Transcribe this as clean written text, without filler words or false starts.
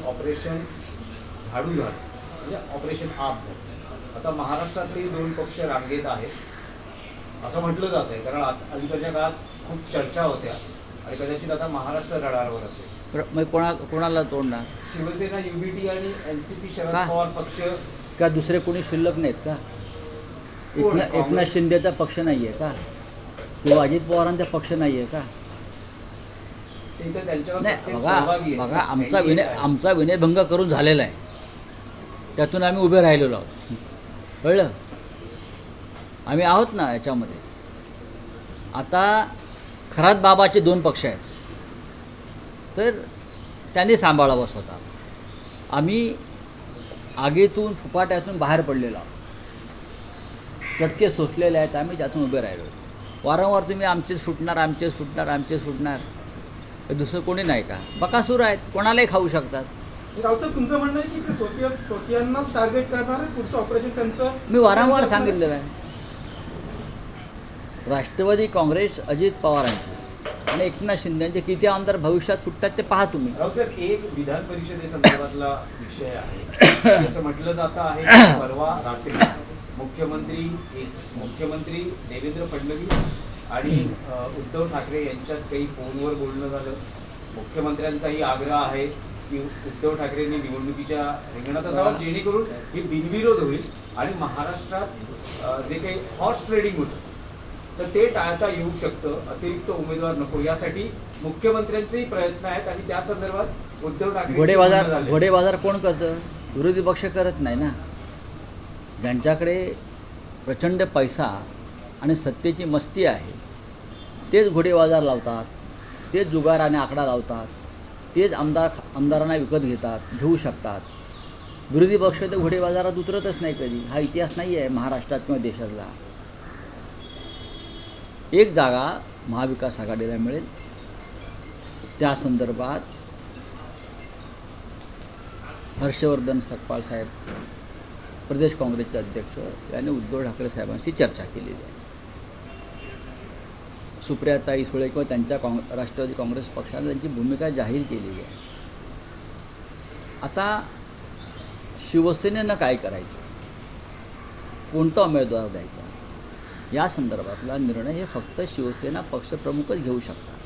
Operation झाडू झालं म्हणजे ऑपरेशन आप झालं. आता महाराष्ट्रातले दोन पक्ष रांगेत आहेत असं म्हटलं जात आहे, कारण अलीकडच्या काळात खूप चर्चा होत्या आणि कदाचित आता महाराष्ट्र रडारवर असेल. मग कोणाला तोडणार? शिवसेना, युबीटी आणि एनसीपी शरद का? पवार पक्ष. का दुसरे कोणी शिल्लक नाहीत का? एकनाथ शिंदेचा पक्ष नाही आहे का? किंवा अजित पवारांचा पक्ष नाही आहे का? ते तर त्यांच्यावर नाही, सत्तेत सहभागी आहेत. बघा NDA आहे. आमचा विनयभंग करून झालेला आहे, त्यातून आम्ही उभे राहिलेलो आहोत. कळलं? आम्ही आहोत ना याच्यामध्ये. आता खरात बाबाचे दोन पक्ष आहेत, तर त्यांनी सांभाळावं स्वतः. आम्ही आगीतून फुपाट्यातून बाहेर पडलेलो आहोत, चटके सोसलेले आहेत, आम्ही त्यातून उभे राहिलो. वारंवार तुम्ही आमचेच फुटणार हे दुसरं कोणी नाही का? बकासूर आहेत, कोणालाही खाऊ शकतात. रावसाहेब, तुमचं म्हणणं आहे की ते स्वकीयांनाच टार्गेट करणार आहे पुढचं ऑपरेशन त्यांचं? मी वारंवार सांगितलेलं आहे. राष्ट्रवादी काँग्रेस अजित पवारांचे आणि एकनाथ शिंदेचे किती आमदार भविष्यात फुटतात ते पहा तुम्ही. रावसाहेब, एक विधान परिषदेसंदर्भातला विषय आहे. असं म्हटलं जातं आहे की परवा रात्री मुख्यमंत्री देवेंद्र फडणवीस आणि उद्धव ठाकरे यांच्यात काही फोनवर बोलणं झालं. मुख्यमंत्र्यांचाही आग्रह आहे की उद्धव ठाकरेंनी निवडणुकीच्या रिंगणात असावं, जेणेकरून ही बिनविरोध होईल आणि महाराष्ट्रात जे काही हॉर्स ट्रेडिंग होतं तर ते टाळता येऊ शकतं. अतिरिक्त उमेदवार नको, यासाठी मुख्यमंत्र्यांचेही प्रयत्न आहेत आणि त्या संदर्भात उद्धव ठाकरे घोडेबाजार कोण करतं? विरोधी पक्ष करत नाही ना. ज्यांच्याकडे प्रचंड पैसा आणि सत्तेची मस्ती आहे तेच घोडेबाजार लावतात, तेच जुगार आणि आकडा लावतात, तेच आमदारांना विकत घेऊ शकतात. विरोधी पक्ष तर घोडेबाजारात उतरतच नाही कधी. हा इतिहास नाही आहे महाराष्ट्रात किंवा देशातला. एक जागा महाविकास आघाडीला मिळेल, त्या संदर्भात हर्षवर्धन सकपाळ साहेब, प्रदेश काँग्रेसचे अध्यक्ष, यांनी उद्धव ठाकरे साहेबांशी चर्चा केलेली आहे. सुप्रियाताई सुळे किंवा त्यांच्या राष्ट्रवादी काँग्रेस पक्षाने त्यांची भूमिका जाहीर केलेली आहे. आता शिवसेनेनं काय करायचं, कोणता उमेदवार द्यायचा, या संदर्भातला निर्णय हे फक्त शिवसेना पक्षप्रमुखच घेऊ शकतात.